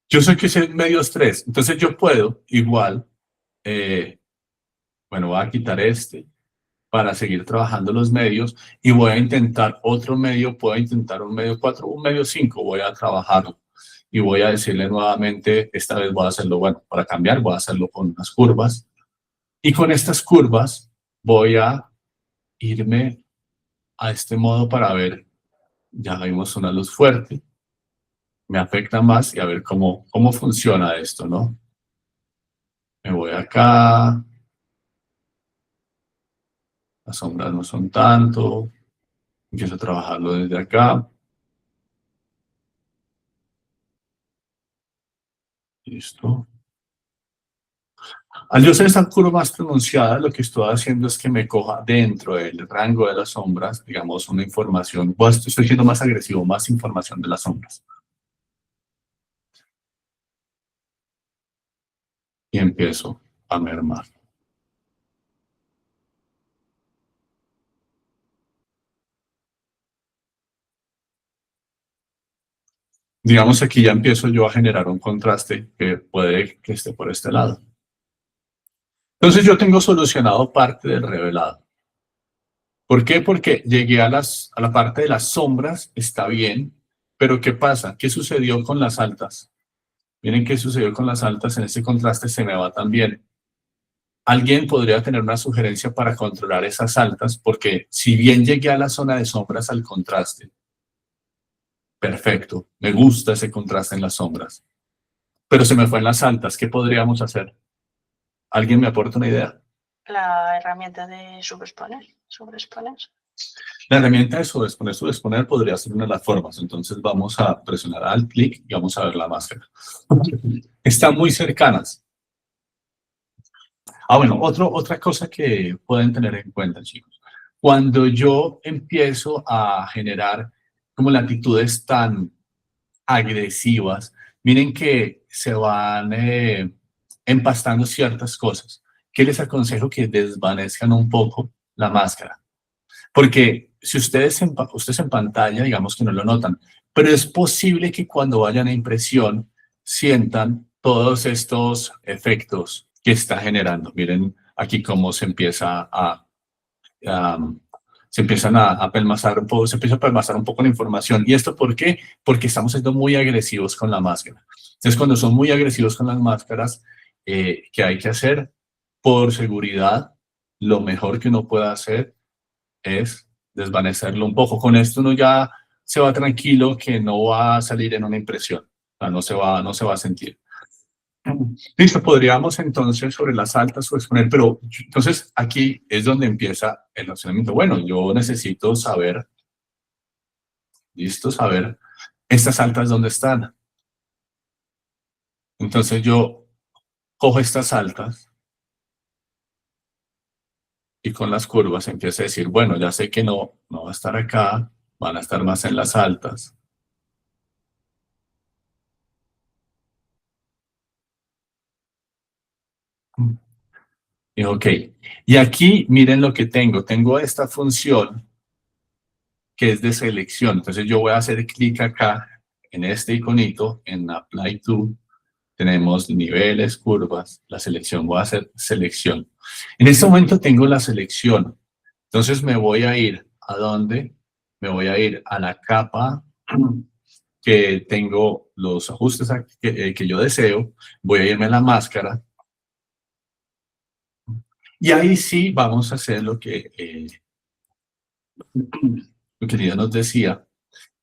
A: Yo sé que es medio estrés, entonces yo puedo igual, bueno, voy a quitar este para seguir trabajando los medios y voy a intentar otro medio, puedo intentar un medio 4, un medio 5, voy a trabajarlo y voy a decirle nuevamente, esta vez voy a hacerlo, bueno, para cambiar, voy a hacerlo con unas curvas y con estas curvas voy a irme a este modo para ver, ya vimos una luz fuerte, me afecta más y a ver cómo funciona esto, ¿no? Me voy acá, las sombras no son tanto, empiezo a trabajarlo desde acá. Listo. Al yo ser esta curva más pronunciada, lo que estoy haciendo es que me coja dentro del rango de las sombras, digamos, una información, estoy siendo más agresivo, más información de las sombras. Y empiezo a mermar. Digamos, aquí ya empiezo yo a generar un contraste que puede que esté por este lado. Entonces yo tengo solucionado parte del revelado. ¿Por qué? Porque llegué a la parte de las sombras, está bien, pero ¿qué pasa? ¿Qué sucedió con las altas? Miren qué sucedió con las altas, en este contraste se me va también. Alguien podría tener una sugerencia para controlar esas altas, porque si bien llegué a la zona de sombras al contraste, perfecto, me gusta ese contraste en las sombras, pero se me fue en las altas, ¿qué podríamos hacer? ¿Alguien me aporta una idea?
B: La herramienta de sobreexponer.
A: La herramienta de sobreexponer podría ser una de las formas. Entonces vamos a presionar alt clic y vamos a ver la máscara. Están muy cercanas. Bueno, otra cosa que pueden tener en cuenta, chicos. Cuando yo empiezo a generar como latitudes tan agresivas, miren que se van empastando ciertas cosas. ¿Qué les aconsejo? Que desvanezcan un poco la máscara. Porque si ustedes en pantalla, digamos que no lo notan, pero es posible que cuando vayan a impresión sientan todos estos efectos que está generando. Miren aquí cómo se empieza se empiezan a pelmazar un poco, se empieza a pelmazar un poco la información. ¿Y esto por qué? Porque estamos siendo muy agresivos con la máscara. Entonces, cuando son muy agresivos con las máscaras, ¿qué hay que hacer? Por seguridad, lo mejor que uno pueda hacer es desvanecerlo un poco. Con esto uno ya se va tranquilo que no va a salir en una impresión. O sea, no se va a sentir. Listo, podríamos entonces sobre las altas o exponer, pero entonces aquí es donde empieza el razonamiento. Bueno, yo necesito saber, listo, saber estas altas dónde están. Entonces yo cojo estas altas y con las curvas empiezo a decir, bueno, ya sé que no va a estar acá, van a estar más en las altas. Y ok, y aquí miren lo que tengo. Tengo esta función que es de selección. Entonces yo voy a hacer clic acá en este iconito, en Apply To. Tenemos niveles, curvas, la selección. Voy a hacer selección. En este momento tengo la selección. Entonces me voy a ir ¿a dónde? Me voy a ir a la capa que tengo los ajustes que yo deseo. Voy a irme a la máscara. Y ahí sí vamos a hacer lo que mi querida nos decía,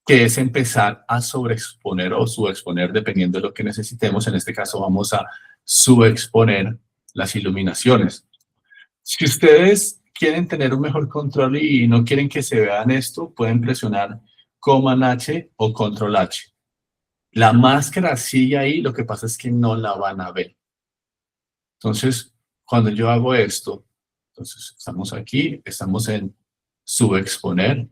A: que es empezar a sobreexponer o subexponer dependiendo de lo que necesitemos. En este caso vamos a subexponer las iluminaciones. Si ustedes quieren tener un mejor control y no quieren que se vean esto, pueden presionar Command H o Control H. La máscara sigue ahí, lo que pasa es que no la van a ver. Entonces, cuando yo hago esto, entonces estamos aquí, estamos en subexponer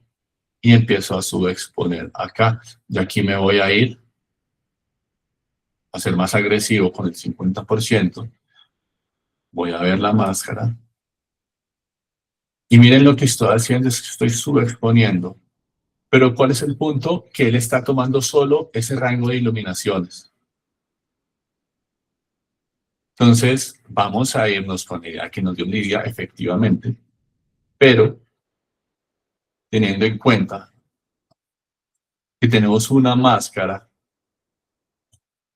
A: y empiezo a subexponer acá. Y aquí me voy a ir a ser más agresivo con el 50%. Voy a ver la máscara. Y miren lo que estoy haciendo, es que estoy subexponiendo. Pero ¿cuál es el punto? Que él está tomando solo ese rango de iluminaciones. Entonces, vamos a irnos con la idea que nos dio Lidia, efectivamente, pero teniendo en cuenta que tenemos una máscara,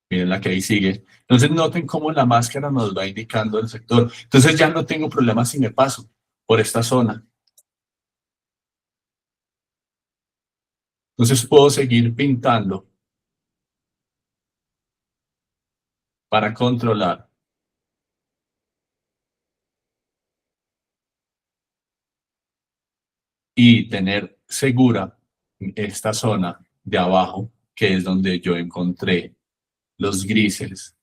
A: miren la que ahí sigue. Entonces, noten cómo la máscara nos va indicando el sector. Entonces, ya no tengo problema si me paso por esta zona. Entonces, puedo seguir pintando para controlar. Y tener segura esta zona de abajo, que es donde yo encontré los grises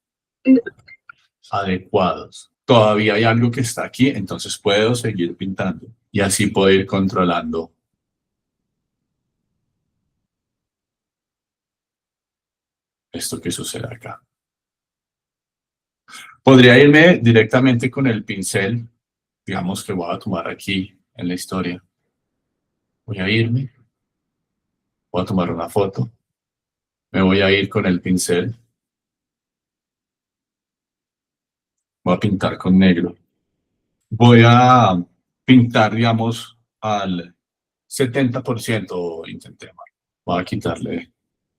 A: adecuados. Todavía hay algo que está aquí, entonces puedo seguir pintando y así puedo ir controlando esto que sucede acá. Podría irme directamente con el pincel, digamos que voy a tomar aquí en la historia. Voy a irme, voy a tomar una foto, me voy a ir con el pincel, voy a pintar con negro. Voy a pintar, digamos, al 70%, intentemos. Voy a quitarle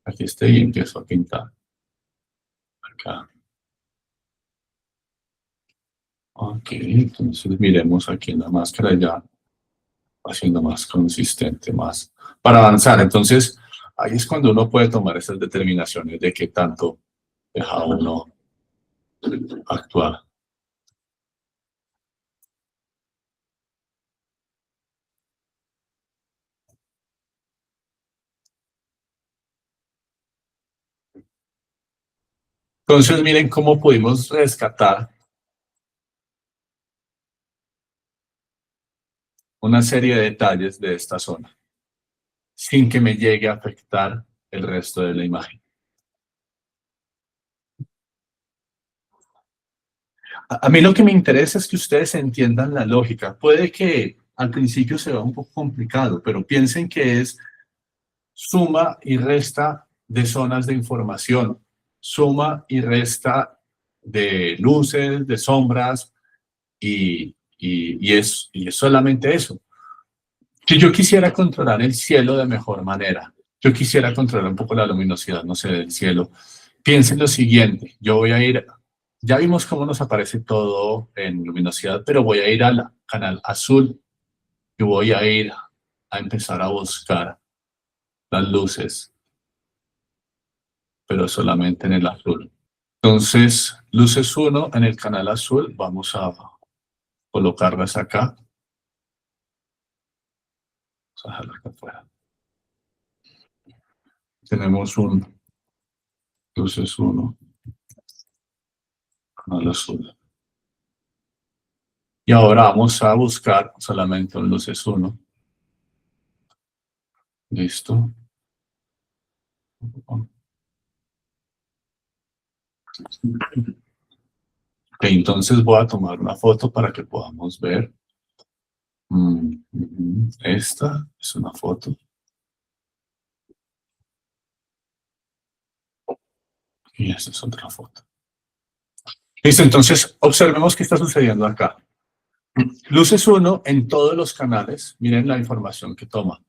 A: aquí este y empiezo a pintar. Acá. Ok, entonces miremos aquí en la máscara ya, haciendo más consistente, más para avanzar. Entonces, ahí es cuando uno puede tomar esas determinaciones de qué tanto deja uno actuar. Entonces, miren cómo pudimos rescatar una serie de detalles de esta zona, sin que me llegue a afectar el resto de la imagen. A mí lo que me interesa es que ustedes entiendan la lógica. Puede que al principio se vea un poco complicado, pero piensen que es suma y resta de zonas de información, suma y resta de luces, de sombras, y es solamente eso. Si yo quisiera controlar el cielo de mejor manera, yo quisiera controlar un poco la luminosidad, no sé, del cielo, piensen lo siguiente, yo voy a ir, ya vimos cómo nos aparece todo en luminosidad, pero voy a ir al canal azul y voy a ir a empezar a buscar las luces, pero solamente en el azul. Entonces, luces 1 en el canal azul, vamos a colocarlas acá. Vamos a dejarla acá afuera. Tenemos un luces 1, canal azul. Y ahora vamos a buscar solamente un luces 1. Listo. Ok, entonces voy a tomar una foto para que podamos ver. Esta es una foto. Y esta es otra foto. Listo, entonces observemos qué está sucediendo acá. Luces 1 en todos los canales. Miren la información que toma.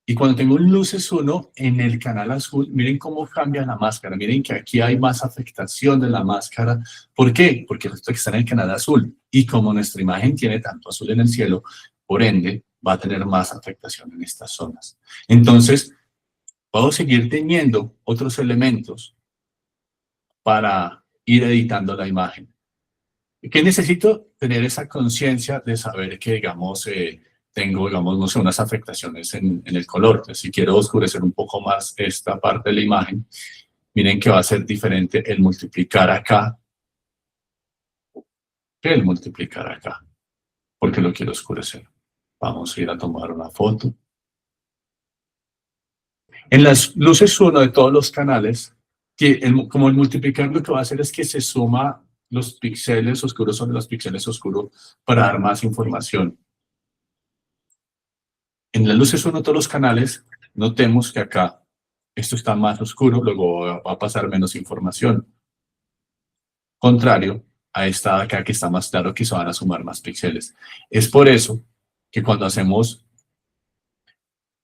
A: Y cuando tengo un luces 1 en el canal azul, miren cómo cambia la máscara. Miren que aquí hay más afectación de la máscara. ¿Por qué? Porque resulta que está en el canal azul. Y como nuestra imagen tiene tanto azul en el cielo, por ende, va a tener más afectación en estas zonas. Entonces, puedo seguir teniendo otros elementos para ir editando la imagen. ¿Qué necesito? Tener esa conciencia de saber que, digamos, tengo, digamos, no sé, unas afectaciones en el color. Entonces, si quiero oscurecer un poco más esta parte de la imagen, miren que va a ser diferente el multiplicar acá que el multiplicar acá, porque lo quiero oscurecer. Vamos a ir a tomar una foto. En las luces 1 de todos los canales, como el multiplicar lo que va a hacer es que se suma los píxeles oscuros sobre los píxeles oscuros para dar más información. En las luces 1 de todos los canales, notemos que acá esto está más oscuro, luego va a pasar menos información. Contrario a esta de acá que está más claro, que se van a sumar más píxeles. Es por eso que cuando hacemos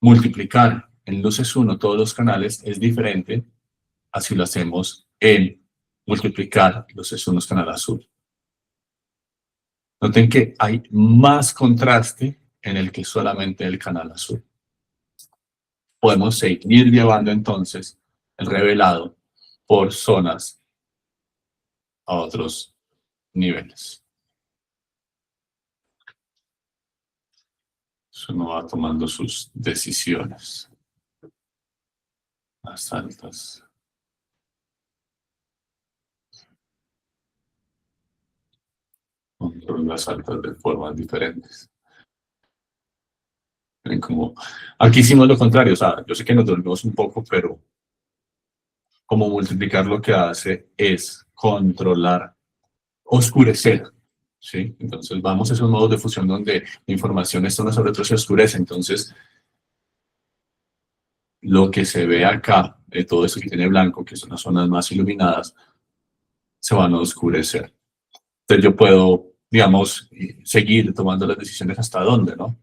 A: multiplicar en luces 1 todos los canales es diferente a si lo hacemos en multiplicar luces 1 canal azul. Noten que hay más contraste en el que solamente el canal azul. Podemos seguir llevando entonces el revelado por zonas a otros niveles. Uno va tomando sus decisiones más altas. Control las altas de formas diferentes. Ven como, aquí hicimos lo contrario, o sea, yo sé que nos dormimos un poco, pero como multiplicar lo que hace es controlar, oscurecer, ¿sí? Entonces vamos a esos modos de fusión donde la información está una sobre otra se oscurece, entonces lo que se ve acá, de todo esto que tiene blanco, que son las zonas más iluminadas, se van a oscurecer. Entonces yo puedo, digamos, seguir tomando las decisiones hasta dónde, ¿no?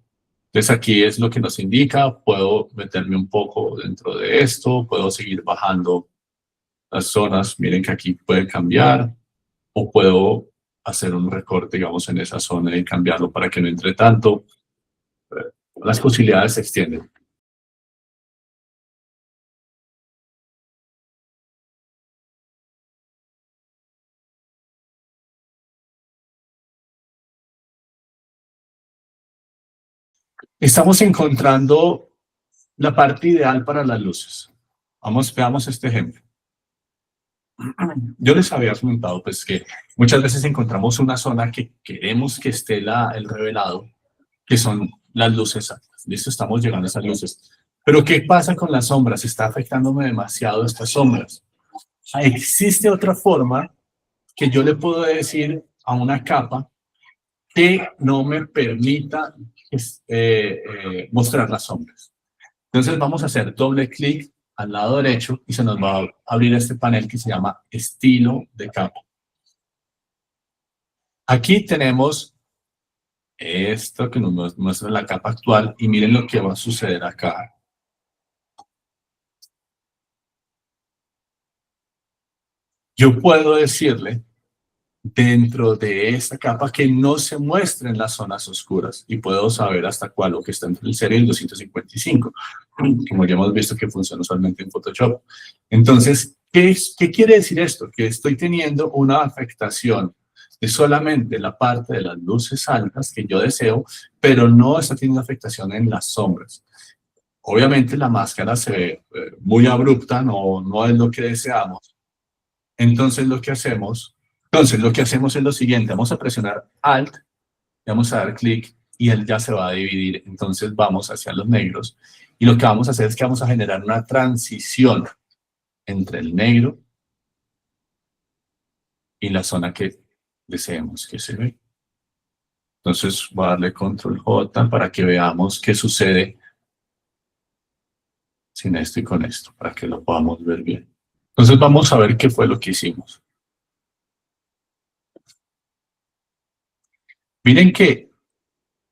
A: Entonces aquí es lo que nos indica, puedo meterme un poco dentro de esto, puedo seguir bajando las zonas, miren que aquí puede cambiar, o puedo hacer un recorte, digamos, en esa zona y cambiarlo para que no entre tanto. Las posibilidades se extienden. Estamos encontrando la parte ideal para las luces. Veamos este ejemplo. Yo les había comentado pues, que muchas veces encontramos una zona que queremos que esté el revelado, que son las luces altas. Listo, estamos llegando a esas luces. Pero ¿qué pasa con las sombras? Está afectándome demasiado estas sombras. Existe otra forma que yo le puedo decir a una capa que no me permita mostrar las sombras. Entonces vamos a hacer doble clic al lado derecho y se nos va a abrir este panel que se llama estilo de capa. Aquí tenemos esto que nos muestra la capa actual y miren lo que va a suceder acá. Yo puedo decirle dentro de esta capa que no se muestren las zonas oscuras y puedo saber hasta cuál, lo que está entre el 0 y el 255, como ya hemos visto que funciona usualmente en Photoshop. Entonces, ¿qué quiere decir esto? Que estoy teniendo una afectación de solamente la parte de las luces altas que yo deseo, pero no está teniendo afectación en las sombras. Obviamente la máscara se ve muy abrupta, no es lo que deseamos. Entonces lo que hacemos es lo siguiente, vamos a presionar Alt, vamos a dar clic y él ya se va a dividir. Entonces vamos hacia los negros y lo que vamos a hacer es que vamos a generar una transición entre el negro y la zona que deseemos que se ve. Entonces voy a darle Control J para que veamos qué sucede sin esto y con esto, para que lo podamos ver bien. Entonces vamos a ver qué fue lo que hicimos. Miren que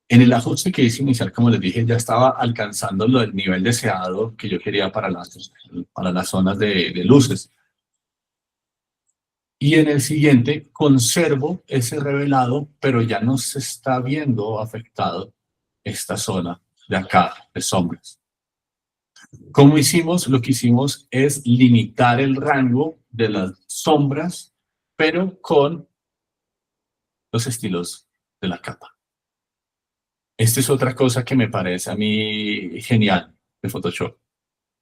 A: en el ajuste que hice inicial, como les dije, ya estaba alcanzando el nivel deseado que yo quería para las zonas de luces. Y en el siguiente conservo ese revelado, pero ya no se está viendo afectado esta zona de acá, de sombras. ¿Cómo hicimos? Lo que hicimos es limitar el rango de las sombras, pero con los estilos de la capa. Esta es otra cosa que me parece a mí genial de Photoshop.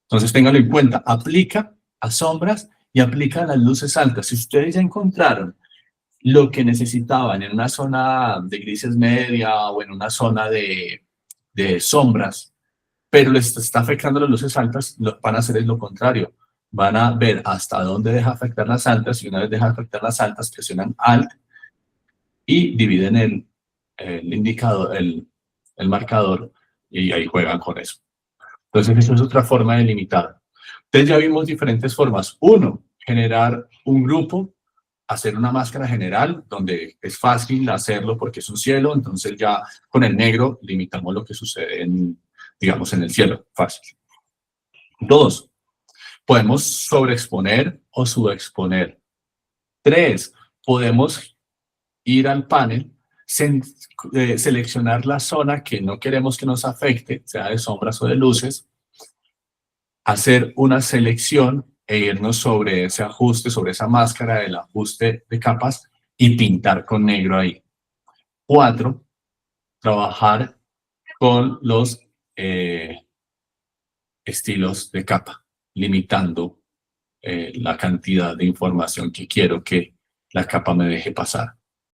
A: Entonces, ténganlo en cuenta. Aplica a sombras y aplica a las luces altas. Si ustedes ya encontraron lo que necesitaban en una zona de grises media o en una zona de sombras, pero les está afectando las luces altas, lo van a hacer es lo contrario. Van a ver hasta dónde deja afectar las altas y una vez deja afectar las altas, presionan Alt y dividen el indicador, el marcador y ahí juegan con eso. Entonces, eso es otra forma de limitar. Entonces, ya vimos diferentes formas. Uno, generar un grupo, hacer una máscara general, donde es fácil hacerlo porque es un cielo, entonces ya con el negro limitamos lo que sucede digamos, en el cielo, fácil. Dos, podemos sobreexponer o subexponer. Tres, podemos ir al panel, seleccionar la zona que no queremos que nos afecte, sea de sombras o de luces, hacer una selección e irnos sobre ese ajuste, sobre esa máscara del ajuste de capas y pintar con negro ahí. 4, trabajar con los estilos de capa, limitando la cantidad de información que quiero que la capa me deje pasar.